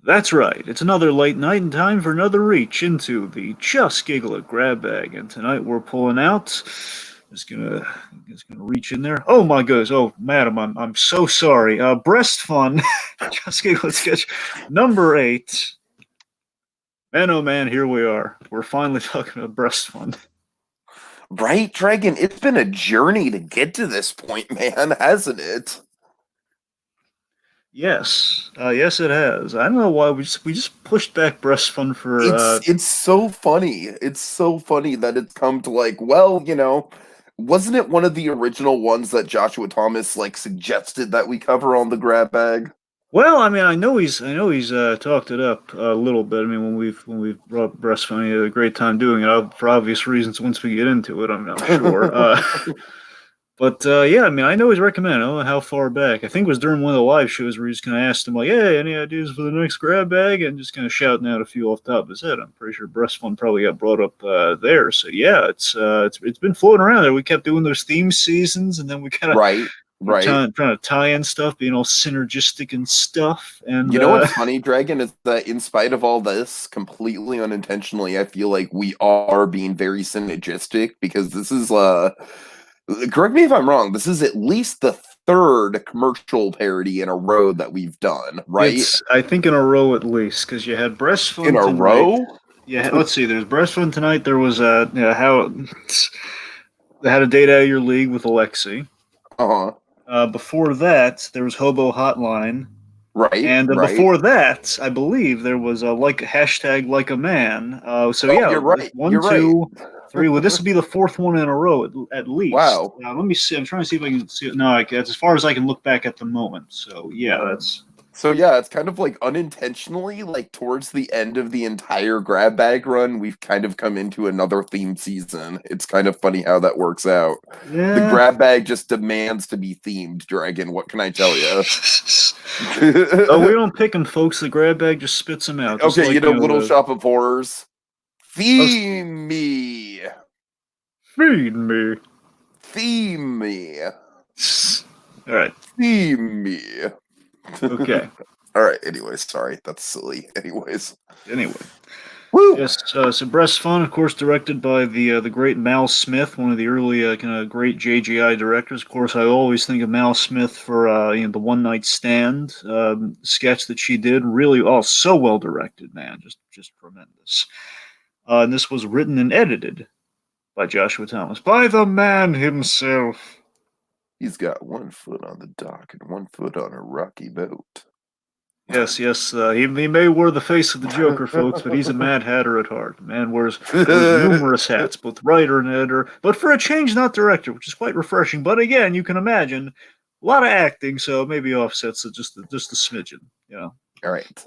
That's right. It's another late night and time for another reach into the Just Giggle It grab bag. And tonight we're pulling out. Just gonna just gonna reach in there. Oh my goodness. Oh madam, I'm so sorry. Breast fun. Just Giggle It sketch number 8. Man oh man, here we are. We're finally talking about breast fun. Right, Dragon? It's been a journey to get to this point, man, hasn't it? Yes. Yes it has. I don't know why we just pushed back breast fun for It's so funny. It's so funny that it's come to wasn't it one of the original ones that Joshua Thomas suggested that we cover on the grab bag? Well, I mean, I know he's talked it up a little bit. I mean, when we've brought up breastfeeding, he had a great time doing it for obvious reasons. Once we get into it, I'm sure. But yeah, I mean, I know he's recommended. I don't know how far back. I think it was during one of the live shows where he just kind of asked him like, "Hey, any ideas for the next grab bag?" And just kind of shouting out a few off the top of his head. I'm pretty sure breast fun probably got brought up there. So yeah, it's been floating around there. We kept doing those theme seasons, and then we kind of Right, right. trying to tie in stuff, being all synergistic and stuff. And You know what's funny, Dragon, is that in spite of all this, completely unintentionally, I feel like we are being very synergistic because this is correct me if I'm wrong, this is at least the third commercial parody in a row that we've done, right? it's I think in a row at least because you had breast In fun a tonight. row? Yeah, let's see. There's breast fun tonight. There was how they had a date out of your league with Alexi. Uh-huh. Before that, there was Hobo Hotline, Right, and right. before that, I believe there was like hashtag like a man. So Oh, yeah, you're right. one, You're right. two, three. Well, this would be the fourth one in a row at least. Wow. Let me see. I'm trying to see if I can see it. No, that's as far as I can look back at the moment. So yeah, that's So yeah, it's kind of like unintentionally, like towards the end of the entire grab bag run, we've kind of come into another theme season. It's kind of funny how that works out. The yeah. grab bag just demands to be themed, Dragon. What can I tell you? Oh, we don't pick them, folks. The grab bag just spits them out, just Okay, like Little Shop of Horrors. oh, Theme me. feed me. Theme me. All right. Theme me. Okay. All right, anyways, sorry. That's silly. Anyways. Anyway. Woo! Yes, so Breast Fun, of course, directed by the great Mal Smith, one of the early kind of great JGI directors. Of course, I always think of Mal Smith for the One Night Stand sketch that she did. Really, so well directed, man, just tremendous. And this was written and edited by Joshua Thomas, by the man himself. He's got 1 foot on the dock and 1 foot on a rocky boat. Yes, yes. He may wear the face of the Joker, folks, but he's a Mad Hatter at heart. The man wears numerous hats, both writer and editor, but for a change, not director, which is quite refreshing. But again, you can imagine a lot of acting, so maybe offsets it just a smidgen. All right.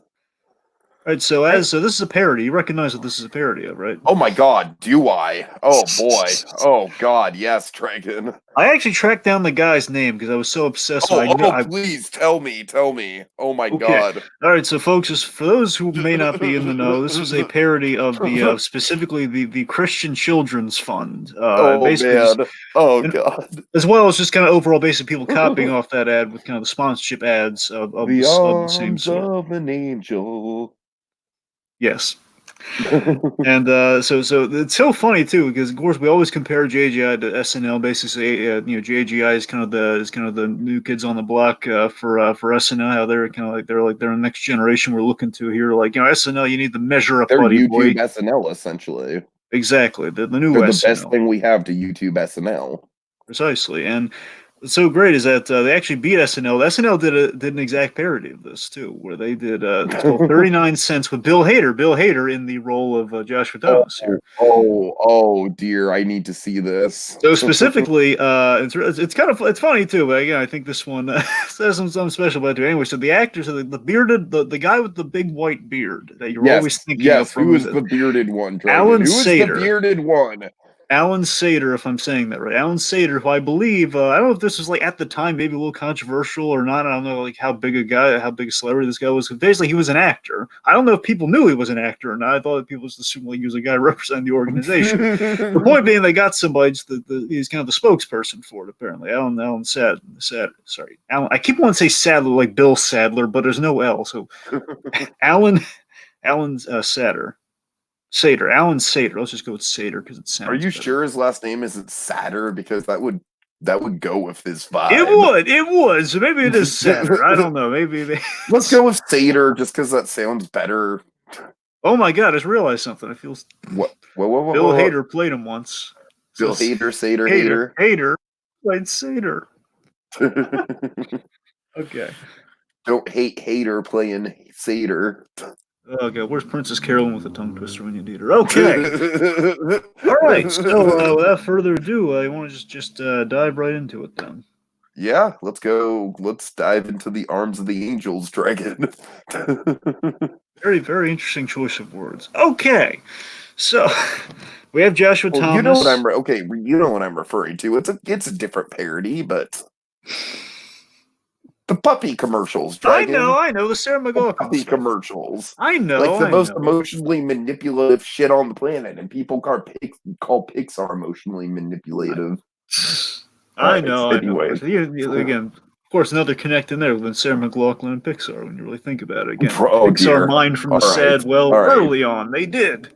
Right. So this is a parody. You recognize what this is a parody of, right? Oh my god, do I? Oh boy. Oh god, yes, Dragon. I actually tracked down the guy's name because I was so obsessed. Oh, I knew I please tell me, tell me. Oh my Okay. god. All right. So, folks, just for those who may not be in the know, this was a parody of the specifically the Christian Children's Fund. Oh Basically, just man. Oh and god. as well as just kind of overall, basically people copying off that ad with kind of the sponsorship ads of the same The arms sort. of an angel. Yes. And so it's so funny too because of course we always compare JGI to SNL. Basically, JGI is kind of the new kids on the block for SNL. How they're kind of like they're the next generation we're looking to here. Like SNL, you need to measure up, They're buddy boy. YouTube SNL essentially. Exactly, the They're new the best SNL thing we have to YouTube SNL. precisely. And what's so great is that they actually beat SNL. SNL did an exact parody of this too, where they did it's called 39 Cents with Bill Hader. Bill Hader in the role of Joshua Oh, Thomas here. oh dear, I need to see this. So specifically, it's funny too. But again, I think this one says something special about it. Anyway, so the actors, so the bearded, the guy with the big white beard that you're always Yes, thinking of yes. Who from is the bearded one, Dragon? Alan Who is the Sater. bearded one? Alan Sater, if I'm saying that right. Alan Sater, who I believe, I don't know if this was like at the time maybe a little controversial or not. I don't know like how big a celebrity this guy was. Basically, he was an actor. I don't know if people knew he was an actor or not. I thought that people just assumed like he was a guy representing the organization. The point being, they got somebody. He's kind of the spokesperson for it. Apparently, Alan sorry, Alan. I keep wanting to say Sadler like Bill Sadler, but there's no L. So Alan Sater. Sater, Alan Sater. Let's just go with Sater because it sounds. Are you better. sure his last name isn't Satter? Because that would go with his vibe. It would. So maybe it is Sater. I don't know. Maybe let's go with Sater just because that sounds better. Oh my God! I just realized something. I feel. What? Bill Hader played him once. Bill Hader, Hader played Sater. Okay. Don't hate Hader playing Sater. Oh God, where's Princess Carolyn with a tongue twister when you need her? Okay. All right. So without further ado, I want to just dive right into it then. Yeah, let's go. Let's dive into the arms of the angels, Dragon. Very, very interesting choice of words. Okay. So we have Joshua Thomas. You know what I'm you know what I'm referring to. It's a different parody, but the puppy commercials, Dragon. I know the Sarah McLachlan puppy commercials. I know, like the most emotionally manipulative shit on the planet, and people call Pixar emotionally manipulative. I know. Anyway, again, of course, another connect in there with Sarah McLachlan and Pixar. When you really think about it, again, Pixar mined from the sad well early on. They did.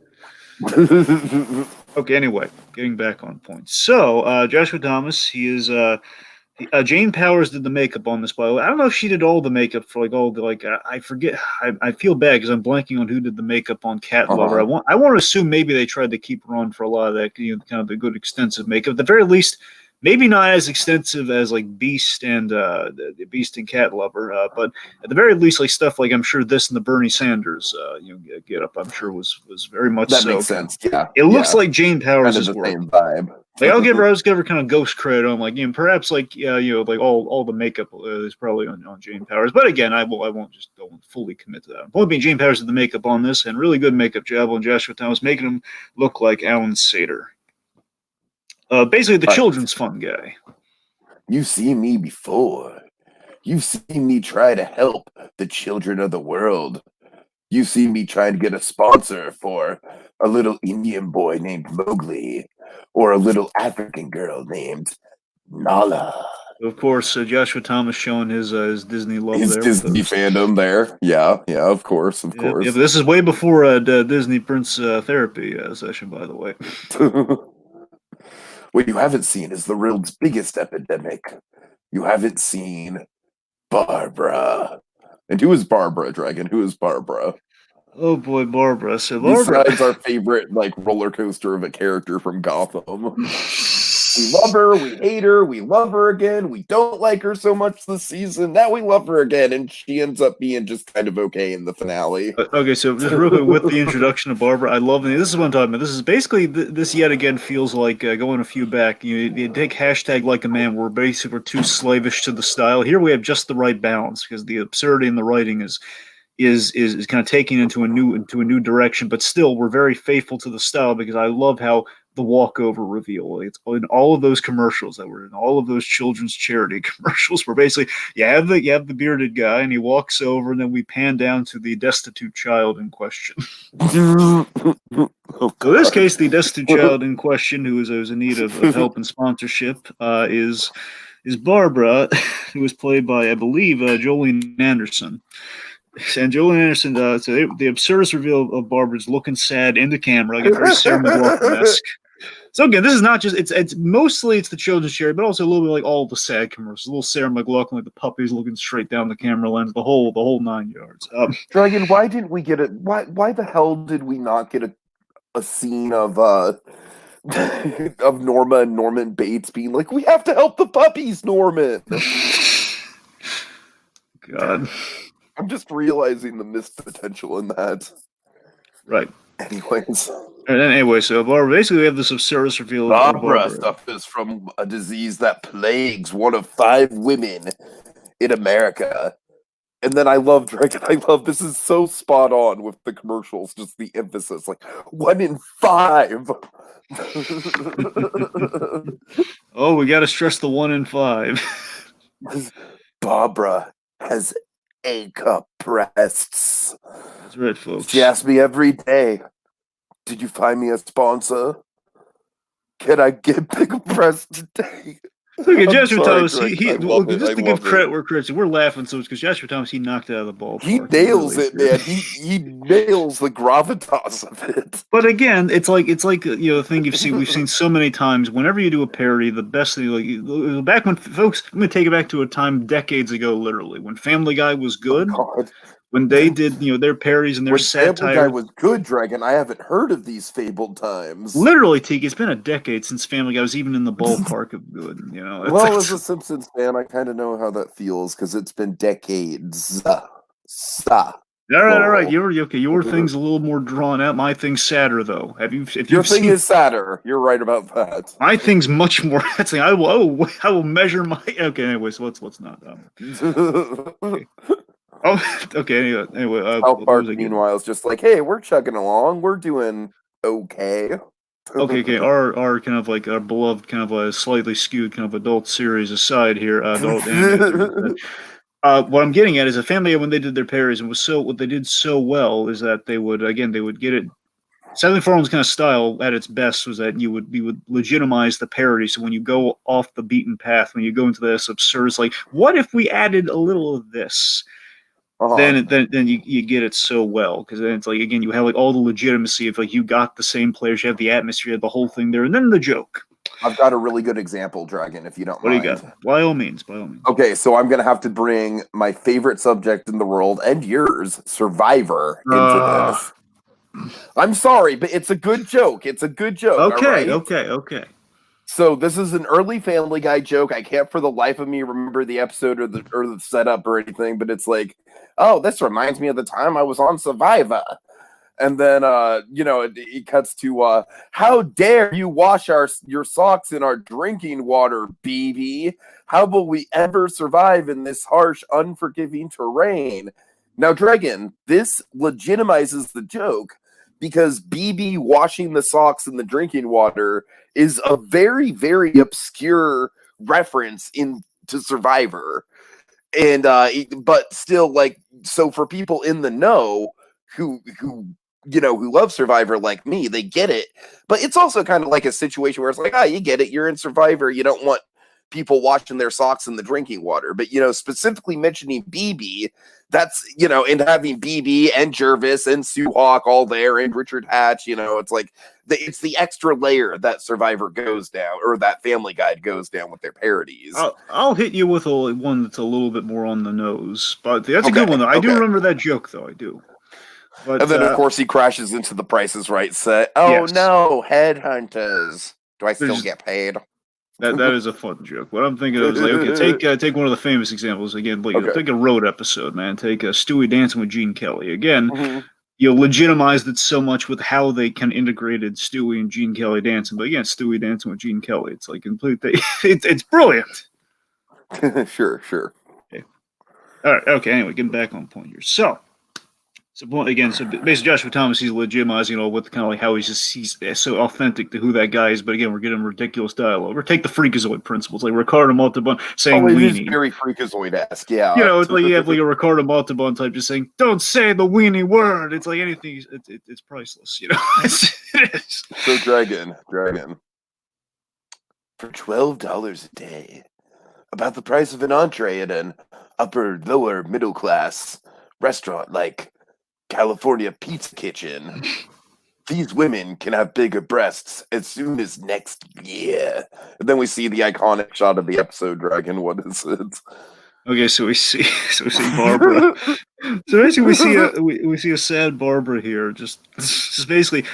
Okay. Anyway, getting back on point. So Joshua Thomas, he is. Jane Powers did the makeup on this, by the way. I don't know if she did all the makeup for like all the I forget. I feel bad because I'm blanking on who did the makeup on Cat Lover. I want to assume maybe they tried to keep her on for a lot of that, kind of the good extensive makeup. At the very least, maybe not as extensive as like Beast and Beast and Cat Lover, but at the very least, like stuff like I'm sure this and the Bernie Sanders get up. I'm sure was very much that makes sense. Yeah, it looks like Jane Powers kind of is the same vibe. Like I'll give her kind of ghost credit on like perhaps like like all the makeup is probably on Jane Powers, but again I won't fully commit to that. Point being, Jane Powers did the makeup on this and really good makeup job on Joshua Thomas, making him look like Alan Sater. Basically the children's fun guy. You've seen me before. You've seen me try to help the children of the world. You've seen me trying to get a sponsor for a little Indian boy named Mowgli, or a little African girl named Nala. Of course, Joshua Thomas showing his Disney love his there. Disney fandom there. Yeah, of course. Yeah, this is way before Disney Prince therapy session, by the way. What you haven't seen is the world's biggest epidemic. You haven't seen Barbara. And who is Barbara, Dragon? Who is Barbara? Oh boy, Barbara. So Barbara, besides our favorite roller coaster of a character from Gotham. We love her, we hate her, we love her again, we don't like her so much this season, now we love her again, and she ends up being just kind of okay in the finale. Okay, so just real quick with the introduction of Barbara, I love it. This is what I'm talking about. This is basically, this yet again feels like going a few back. You take hashtag like a man, we're basically too slavish to the style. Here we have just the right balance, because the absurdity in the writing is kind of taking into a new direction, but still we're very faithful to the style, because I love how the walkover reveal, it's in all of those commercials that were in all of those children's charity commercials, where basically you have the bearded guy and he walks over, and then we pan down to the destitute child in question. So in this case, the destitute child in question, who is in need of help and sponsorship, is Barbara, who was played by, I believe, Jolene Anderson. And Jolene Anderson, so the absurdist reveal of Barbara's looking sad in the camera, like very Sarah McLachlan-esque. So again, this is not just it's mostly the children's charity, but also a little bit like all the sad commercials. A little Sarah McLachlan, like the puppies looking straight down the camera lens, the whole 9 yards. Dragon, why didn't we get it? Why the hell did we not get a scene of of Norma and Norman Bates being like, "We have to help the puppies, Norman"? God. I'm just realizing the missed potential in that. Right. Anyways. And anyway, so Barbara, basically we have this absurdist reveal of Barbara suffers from a disease that plagues one of 5 women in America. And then I love Dragon. I love this is so spot on with the commercials, just the emphasis, like 1 in 5. Oh, we got to stress the 1 in 5. Barbara has A-cup breasts. That's right, folks. She asks me every day, "Did you find me a sponsor? Can I get big breasts today?" Look at I'm Joshua sorry, Thomas. Greg. I Look, love it. just I to give love credit it. where credit's, we're laughing so it's because Joshua Thomas, he knocked it out of the ballpark. He nails really it, did. man. He nails the gravitas of it. But again, it's like the thing we've seen so many times. Whenever you do a parody, the best thing back when folks, I'm gonna take it back to a time decades ago, literally when Family Guy was Oh good, God. when they did their parodies and their When Family Guy satire. was good, Dragon, I haven't heard of these fabled times. Literally, Tiki, it's been a decade since Family Guy was even in the ballpark of good. Well, as a Simpsons fan, I kind of know how that feels because it's been decades. All right. Your thing's a little more drawn out. My thing's sadder, though. If Your you've thing seen is sadder. You're right about that. my thing's much more. That's I will measure my. Okay, anyway, so let's not. Okay. Oh, okay. Anyway, South what Park, was I getting? meanwhile, is just like, hey, we're chugging along. We're doing okay. Okay. Our kind of like our beloved kind of a slightly skewed kind of adult series aside here, adult animated. What I'm getting at is a Family Guy when they did their parodies and what they did so well is that they would get it. Sally Farland's kind of style at its best was that you would legitimize the parody. So when you go off the beaten path, when you go into this absurd, it's like, what if we added a little of this? Uh-huh. Then you get it so well because then it's like again you have like all the legitimacy of like you got the same players, you have the atmosphere, you have the whole thing there, and then the joke. I've got a really good example, Dragon, if you don't What do you mind. got? By all means, by all means. Okay, so I'm going to have to bring my favorite subject in the world and yours, Survivor, into this. I'm sorry, but it's a good joke. It's a good joke. Okay, all right? okay. So this is an early Family Guy joke. I can't for the life of me remember the episode or the setup or anything, but it's like, oh, this reminds me of the time I was on Survivor. And then it cuts to how dare you wash your socks in our drinking water, BB? How will we ever survive in this harsh, unforgiving terrain? Now, Dragon, this legitimizes the joke because BB washing the socks in the drinking water is a very, very obscure reference into Survivor. And but still, like, so for people in the know who love Survivor like me, they get it. But it's also kind of like a situation where it's like, you get it, you're in Survivor, you don't want people washing their socks in the drinking water. But specifically mentioning BB, that's and having BB and Jervis and Sue Hawk all there and Richard Hatch, it's like it's the extra layer that Survivor goes down, or that Family Guide goes down with their parodies. I'll hit you with one that's a little bit more on the nose, but that's a good one though. I do remember that joke though. I do. But, and then, of course, he crashes into the Price is Right set. Oh, yes. no, headhunters. Do I still get paid? That is a fun joke. What I'm thinking of is like, okay, take one of the famous examples again. Like, take a road episode, man. Take Stewie dancing with Gene Kelly again. You legitimized it so much with how they kind of integrated Stewie and Gene Kelly dancing. But again, Stewie dancing with Gene Kelly, it's like completely. It's brilliant. Sure. Okay. All right. Okay. Anyway, getting back on point here. So basically Joshua Thomas, he's legitimizing with kind of like how he's so authentic to who that guy is. But again, we're getting ridiculous dialogue. Or take the Freakazoid principles, like Ricardo Montalban saying weenie. It's very Freakazoid-esque, yeah. It's like you have like a Ricardo Montalban type just saying, "Don't say the weenie word." It's like anything. It's priceless, It is. So Dragon, for $12 a day, about the price of an entree at an lower middle class restaurant like California Pizza Kitchen, these women can have bigger breasts as soon as next year. And then we see the iconic shot of the episode, Dragon. What is it? Okay, so we see Barbara. So basically, we see a sad Barbara here, just basically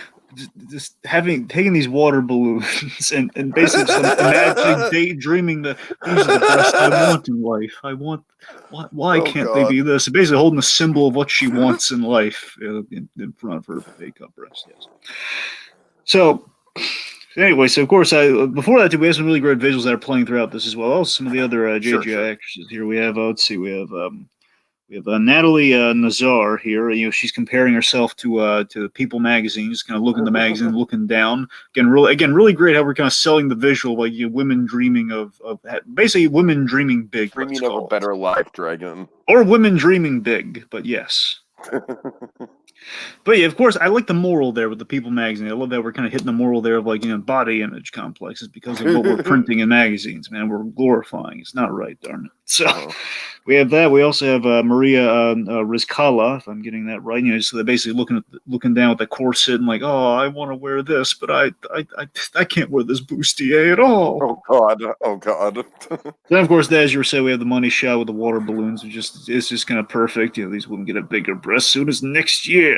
just taking these water balloons and basically just imagining, daydreaming these are the breasts I want in life. Why can't they be this? Basically holding a symbol of what she wants in life in front of her fake up breast. Yes. So anyway, so of course, before that, we have some really great visuals that are playing throughout this as well. Also, some of the other JGI actresses here. We have, let's see, we have We have Natalie Nazar here. She's comparing herself to People magazine, just kind of looking at the magazine, looking down. Really great how we're kind of selling the visual, like women dreaming of basically women dreaming big. Let's Dreaming of a call it, better life, Dragon. or women dreaming big. But yes. But yeah, of course, I like the moral there with the People magazine. I love that we're kind of hitting the moral there of body image complexes because of what we're printing in magazines. Man, we're glorifying. It's not right, darn it. So we have that. We also have Maria Rizkala, if I'm getting that right. So they're basically looking down at the corset and like, oh, I want to wear this, but I can't wear this bustier at all. Oh God! Oh God! Then, of course, as you were saying, we have the money shot with the water balloons. It's just kind of perfect. These women get a bigger breast soon as next year.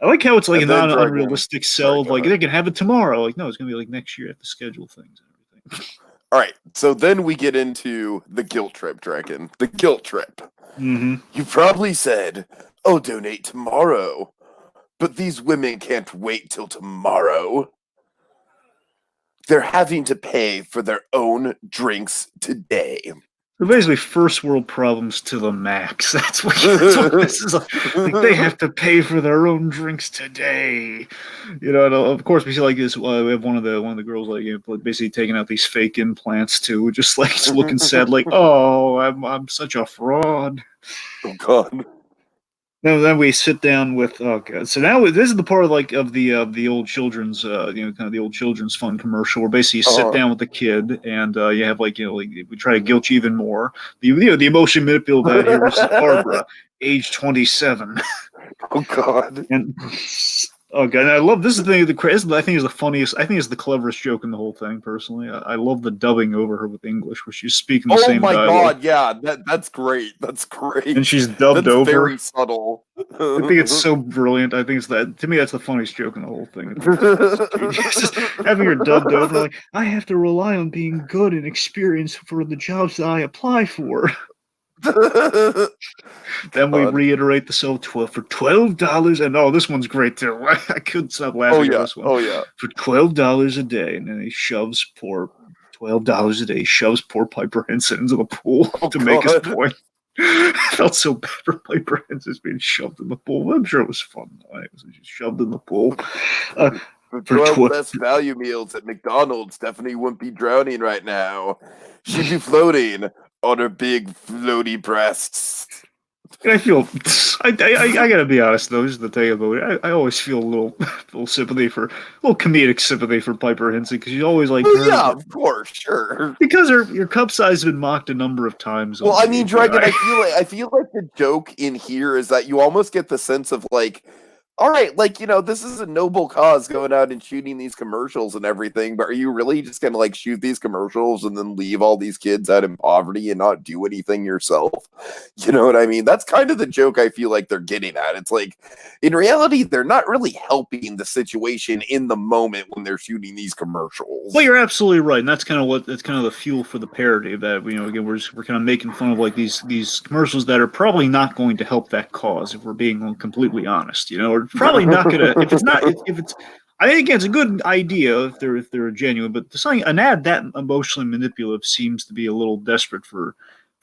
I like how it's like not an unrealistic sell of like they can have it tomorrow. Like, no, it's gonna be like next year. I have to schedule things and everything. All right, so then we get into the guilt trip, Dragon. The guilt trip. Mm-hmm. You probably said, "Oh, donate tomorrow," but these women can't wait till tomorrow. They're having to pay for their own drinks today. So basically, first world problems to the max. That's what this is. Like, they have to pay for their own drinks today. And of course, we see like this. We have one of the girls like basically taking out these fake implants too, just looking sad, like, oh, I'm such a fraud. Oh God. Now then we sit down with God. So now this is the part of the old children's kind of the old children's fun commercial where basically you sit down with the kid and you have like we try to guilt you even more. The emotion manipulative here is Barbara, age 27. Oh God. And oh God, and I love this is the thing. I think is the funniest. I think it's the cleverest joke in the whole thing. Personally, I love the dubbing over her with English, where she's speaking the same dialogue. Oh my God! Yeah, that's great. That's great. And she's dubbed over. Very subtle. I think it's so brilliant. I think it's that. To me, that's the funniest joke in the whole thing. Just having her dubbed over, like I have to rely on being good and experienced for the jobs that I apply for. Then we reiterate the sale for $12, and this one's great too. I couldn't stop laughing at this one. Oh yeah, for $12 a day, and then he shoves poor $12 a day. He shoves poor Piper Henson into the pool to make his point. I felt so bad for Piper Henson being shoved in the pool. I'm sure it was fun though. It was just shoved in the pool. For 12 best value meals at McDonald's, Stephanie wouldn't be drowning right now. She'd be floating on her big floaty breasts. I feel I gotta be honest though. This is the thing about it. I always feel a little comedic sympathy for Piper Henson because she's always like, yeah, of course, sure. Because your cup size has been mocked a number of times. Well, I mean, Dragon, I feel like the joke in here is that you almost get the sense of like, all right, like, this is a noble cause going out and shooting these commercials and everything, but are you really just going to like shoot these commercials and then leave all these kids out in poverty and not do anything yourself? You know what I mean? That's kind of the joke I feel like they're getting at. It's like, in reality, they're not really helping the situation in the moment when they're shooting these commercials. Well, you're absolutely right. And that's kind of the fuel for the parody that, again, we're kind of making fun of like these commercials that are probably not going to help that cause if we're being completely honest, or probably not gonna if it's I think it's a good idea if they're genuine, but an ad that emotionally manipulative seems to be a little desperate for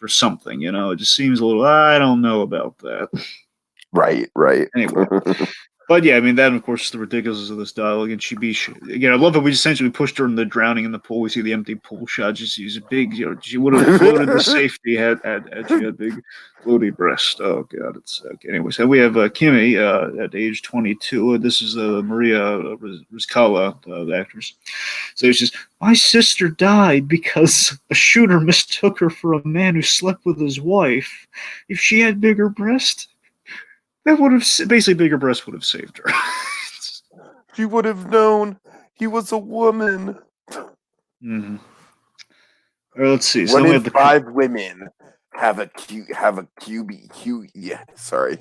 something, it just seems a little, I don't know about that. Right. Anyway. But yeah, I mean that, of course, is the ridiculousness of this dialogue. And again, I love that we essentially pushed her in the drowning in the pool. We see the empty pool shot. She's a big, she would have floated to safety had she had big floaty breast. Oh God, it's okay. Anyway, so we have Kimmy at age 22. This is Maria Rizkala, the actress. So she says, "My sister died because a shooter mistook her for a man who slept with his wife. If she had bigger breast, that would have basically bigger breasts would have saved her." She would have known he was a woman. Mm-hmm. All right, let's see. So we have 5 women have a QB. Yeah, sorry.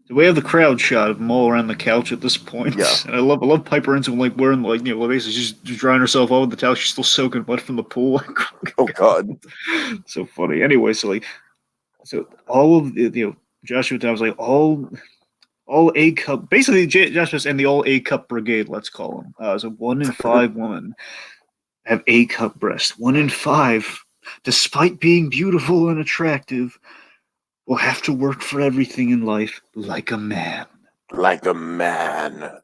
So we have the crowd shot of them all around the couch at this point. Yeah, and I love Piper Henson like wearing basically she's just drying herself off with the towel. She's still soaking wet from the pool. Oh God, so funny. Anyway, so all of Joshua was like all A cup, basically Joshua and the all A cup brigade, let's call them. So 1 in 5 women have A cup breasts. 1 in 5, despite being beautiful and attractive, will have to work for everything in life like a man. Like a man.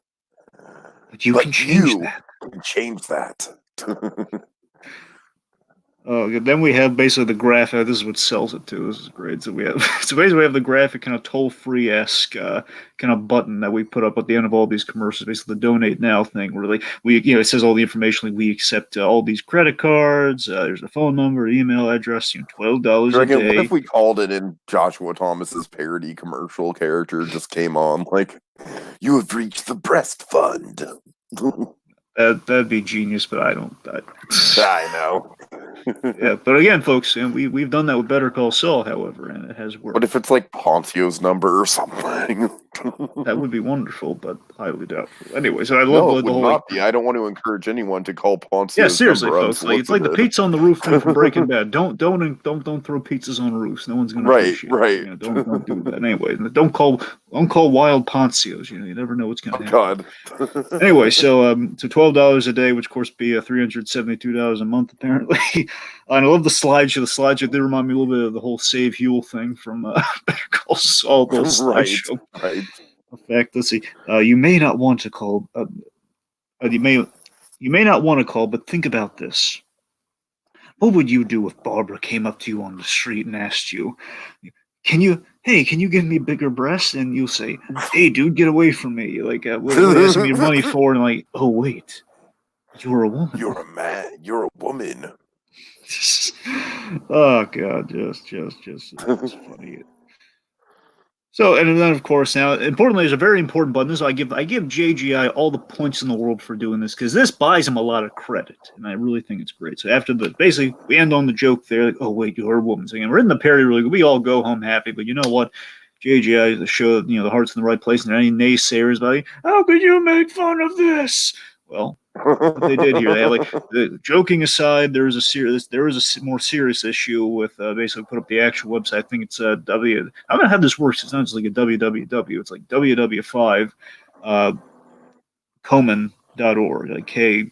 But you can But change you that. can change that. Then we have basically the graphic. This is what sells it to. This is great. So we have so basically we have the graphic kind of toll free esque kind of button that we put up at the end of all these commercials. Basically the donate now thing. Where we it says all the information. Like we accept all these credit cards. There's a phone number, email address. $12 a Dragon, what if day. we called it in Joshua Thomas's parody commercial character just came on like, you have reached the breast fund. That'd be genius, but I don't. I know. Yeah, but again, folks, and we've done that with Better Call Saul, however, and it has What worked. if it's like Poncio's number or something? That would be wonderful, but highly doubtful. Anyway, so I love No, it the would whole not be. I don't want to encourage anyone to call yeah, Poncio's seriously, number folks. Like it's like the unsolicited. pizza on the roof thing from Breaking Bad. Don't throw pizzas on roofs. No one's gonna Right, appreciate it. right. Don't do that. Anyway, don't call wild Poncios. You never know what's gonna Oh happen. God. Anyway, so $12 a day, which of course be $372 a month apparently. And I love the slideshow. The slideshow did remind me a little bit of the whole Save Huel thing from Better Call Saul. The Right, slideshow. right. In fact, let's see. You may not want to call. You may not want to call, but think about this. What would you do if Barbara came up to you on the street and asked you, can you give me bigger breasts? And you'll say, hey, dude, get away from me. Like, what are you asking me money for? And like, oh, wait, you're a woman. You're a man. You're a woman. Oh, God, just it's funny. So, and then of course, now importantly, there's a very important button. This I give JGI all the points in the world for doing this because this buys him a lot of credit, and I really think it's great. So after basically we end on the joke there, like, oh wait, you're a woman. So again, we're in the parody really good. We all go home happy, but you know what? JGI is the show, the heart's in the right place, and any naysayers about, how could you make fun of this? Well, what they did here. They had joking aside, there was a more serious issue with basically put up the actual website. I think it's W. I'm gonna have this works. It's not just like a www. It's like www5 Komen.org, like K.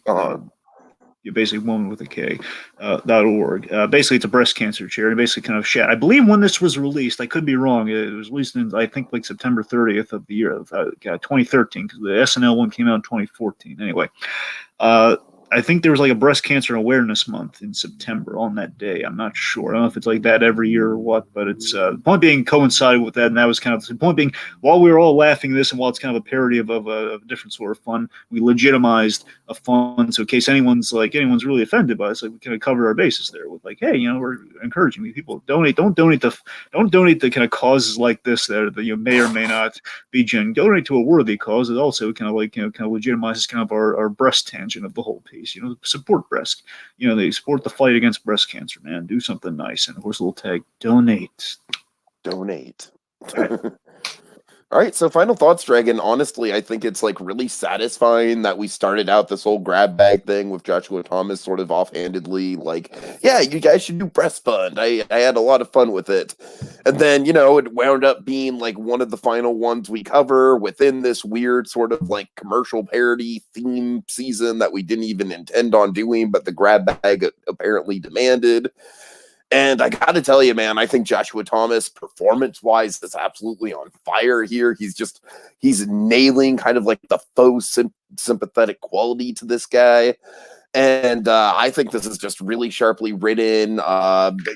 You're basically woman with a K, .org. Basically, it's a breast cancer charity. Basically, kind of chat. I believe when this was released, I could be wrong. It was released in, I think, like September 30th of the year, 2013, because the SNL one came out in 2014. Anyway, I think there was like a breast cancer awareness month in September on that day. I'm not sure. I don't know if it's like that every year or what, but it's the point being coincided with that, and that was kind of the point being while we were all laughing at this, and while it's kind of a parody of a different sort of fun, we legitimized a fun. So in case anyone's really offended by us, like we kind of covered our bases there with like, hey, we're encouraging people donate. Don't donate the kind of causes like this that may or may not be genuine. Donate to a worthy cause. It also kind of legitimizes kind of our breast tangent of the whole piece. Support breast. They support the fight against breast cancer. Man, do something nice. And of course, a little tag: donate. Donate. All right. All right, so final thoughts, Dragon. Honestly, I think it's like really satisfying that we started out this whole grab bag thing with Joshua Thomas sort of offhandedly, like, yeah, you guys should do Breastfund. I had a lot of fun with it. And then, it wound up being like one of the final ones we cover within this weird sort of like commercial parody theme season that we didn't even intend on doing, but the grab bag apparently demanded. And I got to tell you, man, I think Joshua Thomas, performance-wise, is absolutely on fire here. He's nailing kind of like the faux sympathetic quality to this guy. And I think this is just really sharply written.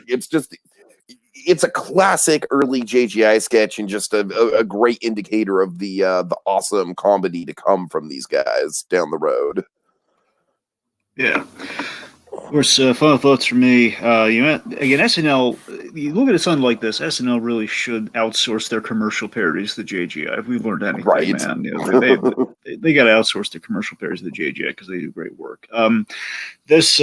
It's a classic early JGI sketch and just a great indicator of the awesome comedy to come from these guys down the road. Yeah. Of course, final thoughts for me. Again, SNL. You look at something like this. SNL really should outsource their commercial parodies to JGI. If we've learned anything, Right. man, they got to outsource their commercial parodies to the JGI because they do great work. This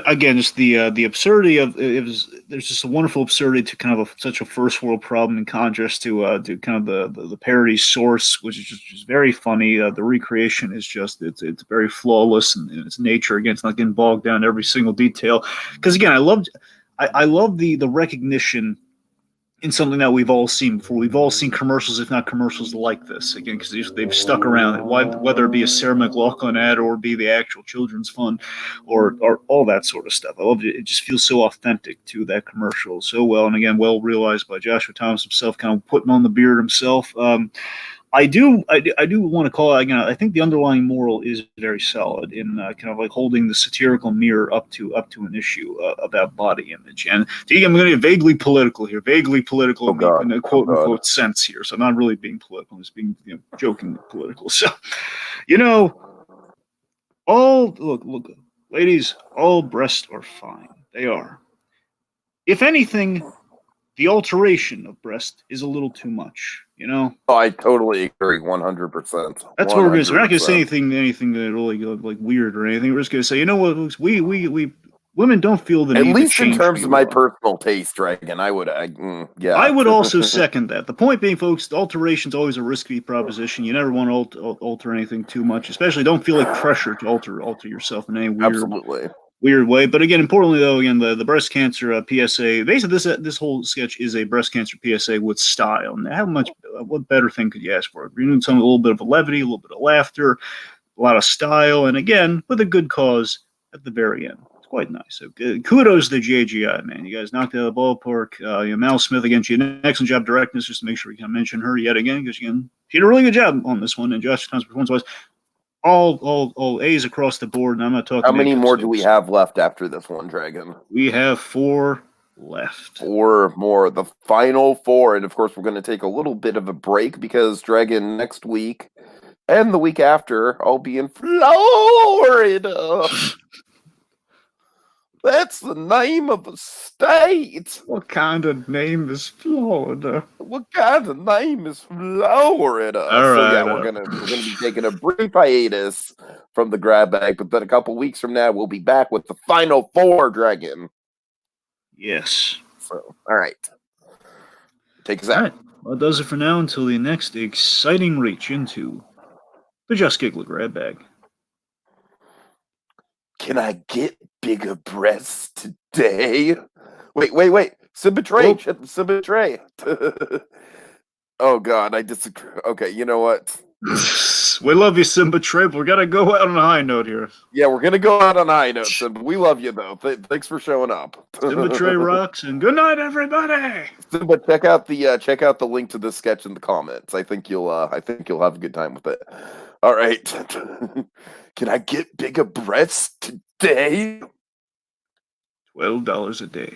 again, just the absurdity of it was. There's just a wonderful absurdity to kind of such a first world problem in contrast to kind of the parody source, which is just very funny. The recreation is just it's very flawless in its nature. Again, it's not getting bogged down in every single detail. Because again, I love the recognition in something that we've all seen before. We've all seen commercials, if not commercials like this, again, because they've stuck around. Whether it be a Sarah McLachlan ad or be the actual children's fund, or all that sort of stuff. I love it. It just feels so authentic to that commercial, so well, and again, well realized by Joshua Thomas himself, kind of putting on the beard himself. I do want to call out again. I think the underlying moral is very solid in kind of like holding the satirical mirror up to an issue about body image. And I'm going to get vaguely political here, vaguely political in the quote unquote sense here. So I'm not really being political; I'm just being jokingly political. So all look, ladies, all breasts are fine. They are. If anything, the alteration of breast is a little too much. Oh, I totally agree, 100%. That's what we're going to say. We're not going to say anything that really like weird or anything. We're just going to say, you know what, we women don't feel the need to change. At least in terms of my personal taste, Dragon, I would also second that. The point being, folks, alteration's always a risky proposition. You never want to alter anything too much, especially don't feel like pressure to alter yourself in any weird way. But again, importantly though, again, the breast cancer PSA. Basically, this whole sketch is a breast cancer PSA with style. And what better thing could you ask for? You're doing something a little bit of a levity, a little bit of laughter, a lot of style, and again, with a good cause at the very end. It's quite nice. So kudos to JGI, man. You guys knocked it out of the ballpark. Mal Smith, again, she did an excellent job directing this, just to make sure we can mention her yet again, because again, she did a really good job on this one, and Josh Thomas' performance was all A's across the board, and I'm not talking. How many more do we have left after this one, Dragon? We have 4 left. 4 more, the final 4, and of course we're going to take a little bit of a break because Dragon, next week and the week after, I'll be in Florida. That's the name of the state. What kind of name is Florida? What kind of name is Florida? All right. So yeah, we're gonna be taking a brief hiatus from the grab bag, but then a couple weeks from now we'll be back with the final 4, Dragon. Yes. So all right, take us out. All right. Well, that does it for now until the next exciting reach into the Just Giggle grab bag. Can I get bigger breasts today? Wait. Symmetry. Oh, God, I disagree. Okay, you know what? We love you, Simba Trey, but we're going to go out on a high note here. Yeah, we're going to go out on a high note, Simba. We love you, though. Thanks for showing up. Simba Trey rocks, and good night, everybody. Simba, check out the link to this sketch in the comments. I think you'll have a good time with it. All right. Can I get bigger breasts today? $12 a day.